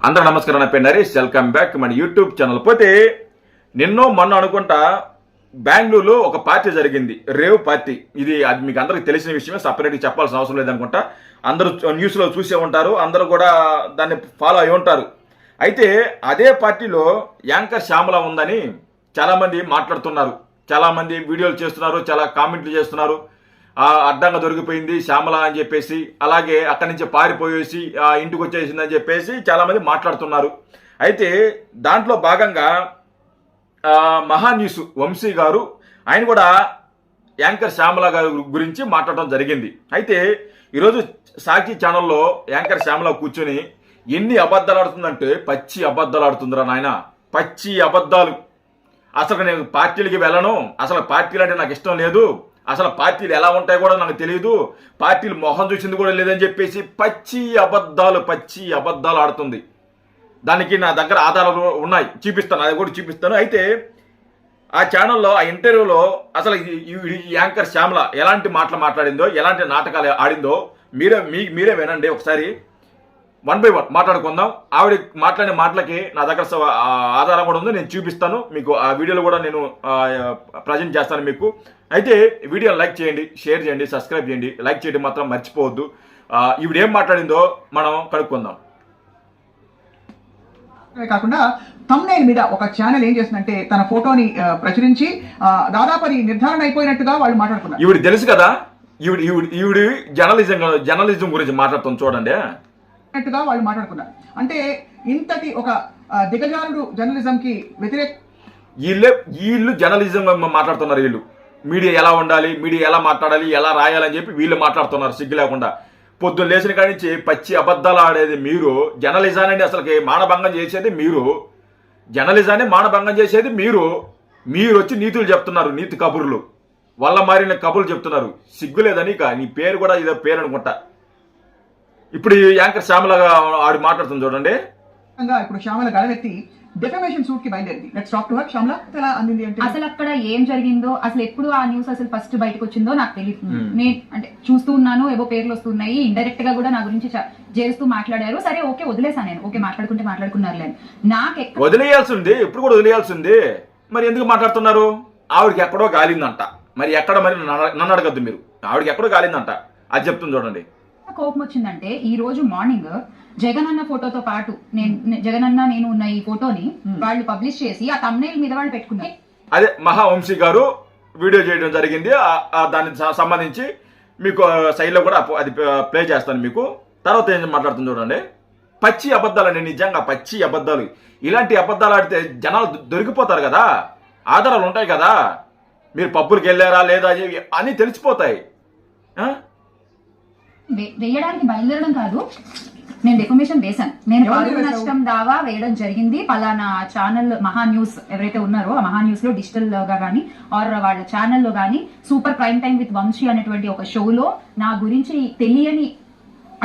అందరూ నమస్కారం. నా పేరు నరేష్. వెల్కమ్ బ్యాక్ మన యూట్యూబ్ ఛానల్. పోతే నిన్నో మొన్న అనుకుంటా బెంగళూరులో ఒక పార్టీ జరిగింది, రేవ్ పార్టీ. అది మీకు అందరికి తెలిసిన విషయమే, సపరేట్గా చెప్పాల్సిన అవసరం లేదనుకుంటా. అందరూ న్యూస్లో చూసే ఉంటారు, అందరూ కూడా దాన్ని ఫాలో అయి ఉంటారు. అయితే అదే పార్టీలో యాంకర్ శ్యామల ఉందని చాలామంది మాట్లాడుతున్నారు, చాలామంది వీడియోలు చేస్తున్నారు, చాలా కామెంట్లు చేస్తున్నారు. అడ్డంగా దొరికిపోయింది శ్యామల అని చెప్పేసి, అలాగే అక్కడి నుంచి పారిపోయేసి ఇంటికి వచ్చేసిందని చెప్పేసి చాలామంది మాట్లాడుతున్నారు. అయితే దాంట్లో భాగంగా మహా న్యూస్ వంశీ గారు ఆయన కూడా యాంకర్ శ్యామల గారి గురించి మాట్లాడడం జరిగింది. అయితే ఈరోజు సాక్షి ఛానల్లో యాంకర్ శ్యామల కూర్చొని ఎన్ని అబద్ధాలు ఆడుతుందంటే పచ్చి అబద్ధాలు ఆడుతుందిరా నాయన, పచ్చి అబద్ధాలు. అసలు నేను పార్టీలకి వెళ్ళను, అసలు పార్టీలు అంటే నాకు ఇష్టం లేదు, అసలు పార్టీలు ఎలా ఉంటాయో కూడా నాకు తెలియదు, పార్టీలు మొహం చూసింది కూడా లేదని చెప్పేసి పచ్చి అబద్ధాలు ఆడుతుంది. దానికి నా దగ్గర ఆధారాలు ఉన్నాయి, చూపిస్తాను, అది కూడా చూపిస్తాను. అయితే ఆ ఛానల్లో ఆ ఇంటర్వ్యూలో అసలు ఈ యాంకర్ శ్యామల ఎలాంటి మాటలు మాట్లాడిందో, ఎలాంటి నాటకాలు ఆడిందో మీరే వినండి ఒకసారి. 1 by 1 మాట్లాడుకుందాం. ఆవిడ మాట్లాడిన మాటలకి నా దగ్గర ఆధారం కూడా ఉంది, నేను చూపిస్తాను మీకు. ఆ వీడియోలో కూడా నేను ప్రజెంట్ చేస్తాను మీకు. అయితే వీడియోని లైక్ చేయండి, షేర్ చేయండి, సబ్స్క్రైబ్ చేయండి. లైక్ చేయడం మాత్రం మర్చిపోవద్దు. ఈవిడ ఏం మాట్లాడిందో మనం కనుక్కుందాం. కాకుండా థంబ్నెయిల్ మీద ఒక ఛానల్ ఏం చేస్తుందంటే తన ఫోటోని ప్రచురించి దాదాపు అది నిర్ధారణ అయిపోయినట్టుగా వాళ్ళు మాట్లాడుతున్నారు. ఈవిడ తెలుసు కదా, ఈవిడ జర్నలిజం గురించి మాట్లాడుతుంది చూడండి. వాళ్ళు మాట్లాడుకున్నారు అంటే ఇంతటి ఒక దిగజారుడు జర్నలిజం కి వ్యతిరేక వీళ్ళు జర్నలిజం మాట్లాడుతున్నారు. వీళ్ళు మీడియా ఎలా ఉండాలి, మీడియా ఎలా మాట్లాడాలి, ఎలా రాయాలని చెప్పి వీళ్ళు మాట్లాడుతున్నారు సిగ్గు లేకుండా. పొద్దున్న లేచిన కాడి నుంచి పచ్చి అబద్ధాలు ఆడేది మీరు, జర్నలిజాన్ని అసలుకి మానభంగం చేసేది మీరు, జర్నలిజాన్ని మానభంగం చేసేది మీరు. మీరు వచ్చి నీతులు చెప్తున్నారు, నీతి కబుర్లు, వల్ల మారిన కబుర్లు చెప్తున్నారు. సిగ్గు లేదని నీ పేరు కూడా ఇదో పేరు అనుకుంటా. ఇప్పుడు యాంకర్ శ్యామలగా ఆడి మాట్లాడుతుంది చూడండి. ఇప్పుడు శ్యామల గడవెత్తి డెఫమేషన్ సూట్ కి బయలుదేరింది. Let's talk to her. Shyamala ఎలా అందింది అంటే అసలు అక్కడ ఏం జరిగిందో, అసలు ఎప్పుడు ఆ న్యూస్ అసలు ఫస్ట్ బయటకు వచ్చిందో నాకు తెలియదు. నేను అంటే చూస్తూ ఉన్నాను, ఏవో పేర్లు వస్తున్నాయి, ఇండైరెక్ట్ గా కూడా నా గురించి చేస్తూ మాట్లాడారు. సరే ఓకే వదిలేసాను నేను, ఓకే మాట్లాడుకుంటే మాట్లాడుకున్నారు. నాకు వదిలేయాల్సింది, ఎప్పుడు కూడా వదిలేయాల్సింది. మరి ఎందుకు మాట్లాడుతున్నారు? ఆవిడకి ఎక్కడో గాలిందంట. మరి ఎక్కడ, మరి నన్ను అడగద్దు మీరు. ఆవిడకి ఎక్కడో గాలిందంట, అది చెప్తుంది చూడండి. కోపం వచ్చిందంటే ఈ రోజు మార్నింగ్ జగన్ అన్న ఫోటోతో పాటు జగన్ అన్న నేను ఉన్న ఈ ఫోటోని వాళ్ళు పబ్లిష్ చేసి ఆ థంబ్నెయిల్ మీద వాళ్ళు పెట్టుకున్నారు. అదే మహా వంశీ గారు వీడియో చేయడం జరిగింది. దానికి సంబంధించి మీకు సైడ్ లో కూడా అది ప్లే చేస్తాను మీకు. తర్వాత ఏం మాట్లాడుతుంది చూడండి. పచ్చి అబద్ధాలండి, నిజంగా పచ్చి అబద్ధాలు. ఇలాంటి అబద్ధాలు ఆడితే జనాలు దొరికిపోతారు కదా, ఆధారాలు ఉంటాయి కదా. మీరు పబ్బులకు వెళ్ళారా లేదా అని తెలిసిపోతాయి. వేయడానికి బయలుదేరడం కాదు, నేను డెఫమేషన్ వేశాను. నేను పరువు నష్టం దావా వేయడం జరిగింది. పలానా ఛానల్ మహా న్యూస్ ఎవరైతే ఉన్నారో ఆ మహా న్యూస్ లో డిజిటల్ గా గానీ ఆర్ వాళ్ళ ఛానల్లో గానీ super prime time with Vamshi అనేటువంటి ఒక షోలో నా గురించి తెలియని,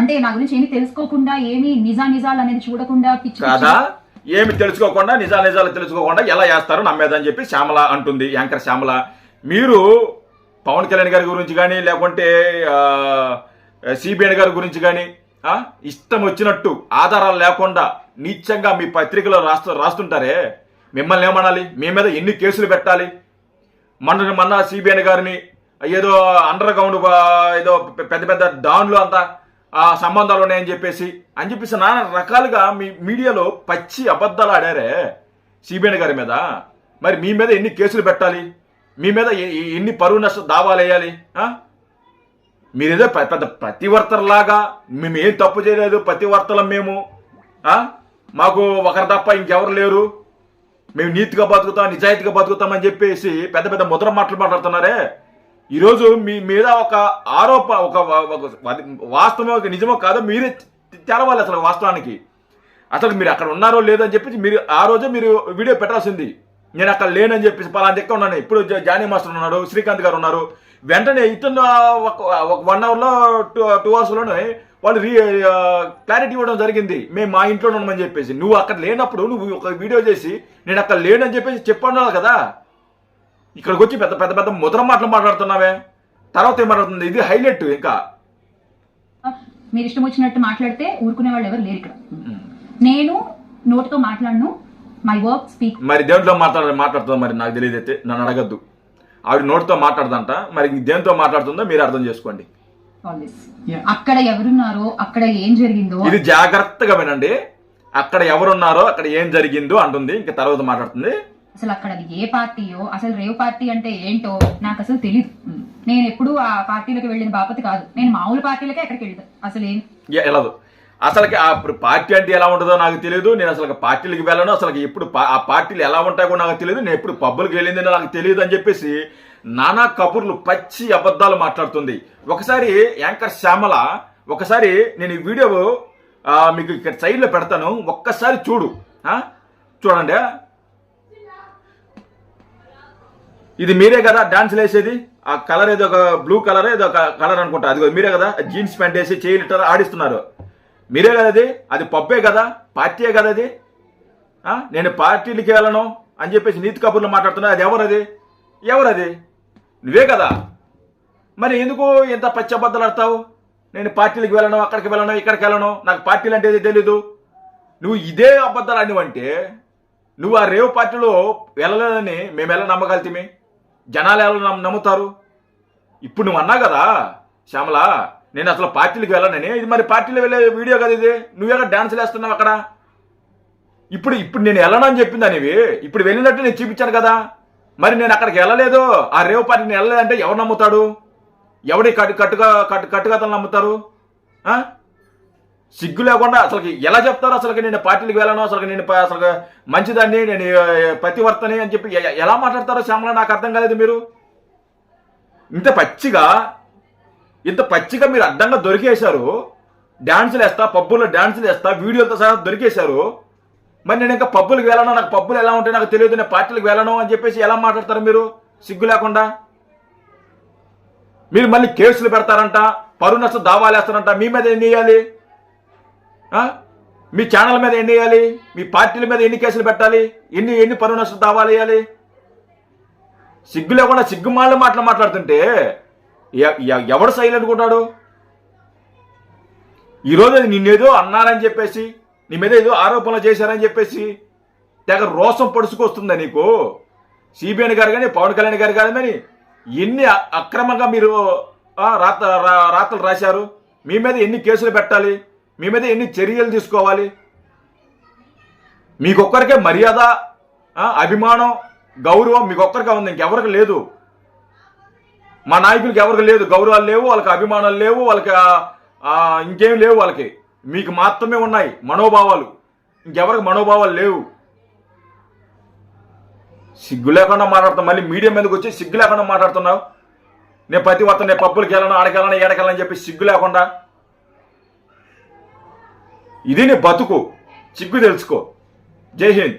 అంటే నా గురించి ఏమి తెలుసుకోకుండా, ఏమి నిజాలు అనేది చూడకుండా కాదా, ఏమి తెలుసుకోకుండా నిజాలు తెలుసుకోకుండా ఎలా చేస్తారో నమ్మేదని చెప్పి శ్యామల అంటుంది, యాంకర్ శ్యామల. మీరు పవన్ కళ్యాణ్ గారి గురించి కానీ లేకుంటే సిబిఎన్ గారి గురించి కానీ ఇష్టం వచ్చినట్టు ఆధారాలు లేకుండా నీచంగా మీ పత్రికలో రాస్తుంటారే, మిమ్మల్ని ఏమనాలి? మీ మీద ఎన్ని కేసులు పెట్టాలి? మొన్న సిబిఎన్ గారిని ఏదో అండర్ గ్రౌండ్ ఏదో పెద్ద డాన్లు అంతా సంబంధాలు ఉన్నాయని చెప్పేసి నానా రకాలుగా మీ మీడియాలో పచ్చి అబద్ధాలు ఆడారే సిబిఎన్ గారి మీద. మరి మీ మీద ఎన్ని కేసులు పెట్టాలి? మీ మీద ఎన్ని పరువు నష్ట దావాలు వేయాలి? మీరేదో పెద్ద ప్రతివర్తలాగా మేము ఏం తప్పు చేయలేదు, ప్రతివర్తలం మేము, మాకు ఒకరు తప్ప ఇంకెవరు లేరు, మేము నీతిగా బతుకుతాం, నిజాయితీగా బతుకుతామని చెప్పేసి పెద్ద ముద్ర మాట్లాడుతున్నారే. ఈరోజు మీ మీద ఒక ఆరోప, ఒక వాస్తవమో నిజమో కాదో మీరే తెలవాలి. అసలు వాస్తవానికి అసలు మీరు అక్కడ ఉన్నారో లేదని చెప్పేసి మీరు ఆ రోజే మీరు వీడియో పెట్టాల్సింది. నేను అక్కడ లేనని చెప్పేసి పలానా దగ్గర ఉన్నాను, ఇప్పుడు జానీ మాస్టర్ ఉన్నాడు, శ్రీకాంత్ గారు ఉన్నారు. వెంటనే ఇతను ఒక 1 అవర్లో 2 అవర్స్లోనే వాళ్ళు క్లారిటీ ఇవ్వడం జరిగింది, మేము మా ఇంట్లో ఉన్నామని చెప్పేసి. నువ్వు అక్కడ లేనప్పుడు నువ్వు ఒక వీడియో చేసి నేను అక్కడ లేనని చెప్పేసి చెప్పాను కదా. ఇక్కడికి వచ్చి పెద్ద ముద్ర మాటలు మాట్లాడుతున్నావే. తర్వాత ఏం మాట్లాడుతుంది? ఇది హైలైట్. ఇంకా మీరు ఇష్టం వచ్చినట్టు మాట్లాడితే ఊరుకునే వాళ్ళు ఎవరు లేరు ఇక్కడ. నేను నోటితో మాట్లాడను, మై వర్క్ స్పీక్. మరి దేంట్లో మాట్లాడుతుందో మరి నాకు తెలియదు, అయితే నన్ను అడగద్దు. ఆవిడ నోటితో మాట్లాడదంట, మరి దేంతో మాట్లాడుతుందో మీరు అర్థం చేసుకోండి. అక్కడ ఎవరున్నారో, అక్కడ ఏం జరిగిందో ఇది జాగ్రత్తగా వినండి. అక్కడ ఎవరున్నారో అక్కడ ఏం జరిగిందో అంటుంది, ఇంకా తర్వాత మాట్లాడుతుంది. అసలు అక్కడ అది ఏ పార్టీయో, అసలు రేవ్ పార్టీ అంటే ఏంటో నాకు అసలు తెలీదు. నేను ఎప్పుడు ఆ పార్టీలకు వెళ్ళిన బాపతి కాదు, నేను మామూలు పార్టీలకే ఎక్కడికి వెళ్ళదు. అసలు ఏం వెళ్ళదు. అసలుకి ఆ పార్టీ అంటే ఎలా ఉంటుందో నాకు తెలియదు. నేను అసలు పార్టీలకు వెళ్ళను. అసలు ఎప్పుడు ఆ పార్టీలు ఎలా ఉంటాయో కూడా నాకు తెలియదు. నేను ఎప్పుడు పబ్బులకు వెళ్ళింది నాకు తెలియదు అని చెప్పేసి నానా కబుర్లు, పచ్చి అబద్ధాలు మాట్లాడుతుంది. ఒకసారి యాంకర్ శ్యామల, ఒకసారి నేను ఈ వీడియో మీకు ఇక్కడ సైడ్లో పెడతాను, ఒక్కసారి చూడండి. ఇది మీరే కదా డాన్సులు వేసేది? ఆ కలర్ ఏదో ఒక బ్లూ కలర్, ఏదో ఒక కలర్ అనుకుంటా, అది మీరే కదా జీన్స్ ప్యాంట్ వేసి చేయి లిటర్ ఆడిస్తున్నారు. మీరే కదా అది పబ్బే కదా, పార్టీయే కదా అది. నేను పార్టీలకి వెళ్ళను అని చెప్పేసి నీతి కబుర్లు మాట్లాడుతున్నా. అది ఎవరది? నువ్వే కదా. మరి ఎందుకు ఇంత పచ్చి అబద్ధాలు ఆడతావు? నేను పార్టీలకు వెళ్ళను, అక్కడికి వెళ్ళను, ఇక్కడికి వెళ్ళను, నాకు పార్టీలు అంటే తెలీదు. నువ్వు ఇదే అబద్ధాలు అనివంటే నువ్వు ఆ రేవ్ పార్టీలో వెళ్ళలేదని మేము ఎలా నమ్మగలుగుతామే? జనాలు ఎలా నమ్ముతారు? ఇప్పుడు నువ్వు అన్నా కదా శ్యామల, నేను అసలు పార్టీలకు వెళ్ళనని. ఇది మరి పార్టీలో వెళ్ళే వీడియో కదా ఇది. నువ్వేగా డాన్సులు వేస్తున్నావు అక్కడ. ఇప్పుడు నేను వెళ్ళను అని చెప్పింది అనేవి. ఇప్పుడు వెళ్ళినట్టు నేను చూపించాను కదా. మరి నేను అక్కడికి వెళ్ళలేదు, ఆ రేవ్ పార్టీని వెళ్ళలేదంటే ఎవరు నమ్ముతాడు? ఎవడి కట్టుకథలు నమ్ముతారు? సిగ్గు లేకుండా అసలు ఎలా చెప్తారు? అసలు నేను పార్టీలకు వెళ్ళను, నేను అసలు మంచిదాన్ని, నేను పతివర్తని అని చెప్పి ఎలా మాట్లాడతారో శ్యామల, నాకు అర్థం కాలేదు. మీరు ఇంత పచ్చిగా మీరు అడ్డంగా దొరికేశారు. డాన్సులు వేస్తా, పబ్బుల్లో డాన్సులు వేస్తా, వీడియోలతో సహా దొరికేశారు. మరి నేను ఇంకా పబ్బులకు వెళ్ళను, నాకు పబ్బులు ఎలా ఉంటాయి నాకు తెలియదు, నేను పార్టీలకు వెళ్ళను అని చెప్పేసి ఎలా మాట్లాడతారు మీరు సిగ్గు లేకుండా? మీరు మళ్ళీ కేసులు పెడతారంట, పరువు నష్టం దావాలు వేస్తారంట. మీ మీద ఎన్ని వేయాలి? మీ ఛానల్ మీద ఎన్ని వేయాలి? మీ పార్టీల మీద ఎన్ని కేసులు పెట్టాలి? ఎన్ని పరువు నష్టం దావాలు వేయాలి? సిగ్గు లేకుండా సిగ్గుమాల మాట్లాడుతుంటే ఎవడు సైలెంట్ ఉంటాడు? ఈరోజు నిన్నేదో అన్నారని చెప్పేసి, నీ మీద ఏదో ఆరోపణలు చేశారని చెప్పేసి తెగ రోసం పొడుచుకొస్తుందా నీకు? సిబిఐ గారు కానీ, పవన్ కళ్యాణ్ గారు కానీ ఎన్ని అక్రమంగా మీరు రాతలు రాశారు? మీ మీద ఎన్ని కేసులు పెట్టాలి? మీ మీద ఎన్ని చర్యలు తీసుకోవాలి? మీకొక్కరికే మర్యాద, అభిమానం, గౌరవం మీకొక్కరికే ఉంది, ఇంకెవరికి లేదు. మా నాయకులకి ఎవరికి లేదు, గౌరవాలు లేవు, వాళ్ళకి అభిమానాలు లేవు, వాళ్ళకి ఇంకేం లేవు. వాళ్ళకి మీకు మాత్రమే ఉన్నాయి మనోభావాలు, ఇంకెవరికి మనోభావాలు లేవు. సిగ్గు లేకుండా మాట్లాడుతున్నావు. మళ్ళీ మీడియా మీదకి వచ్చి సిగ్గు లేకుండా మాట్లాడుతున్నావు. నేను పతివర్తన, నేను పబ్బులకి వెళ్ళను, ఆడకెళ్ళను, ఏడకెళ్ళని చెప్పి సిగ్గు లేకుండా. ఇది నీ బతుకు. సిగ్గు తెలుసుకో. జై హింద్.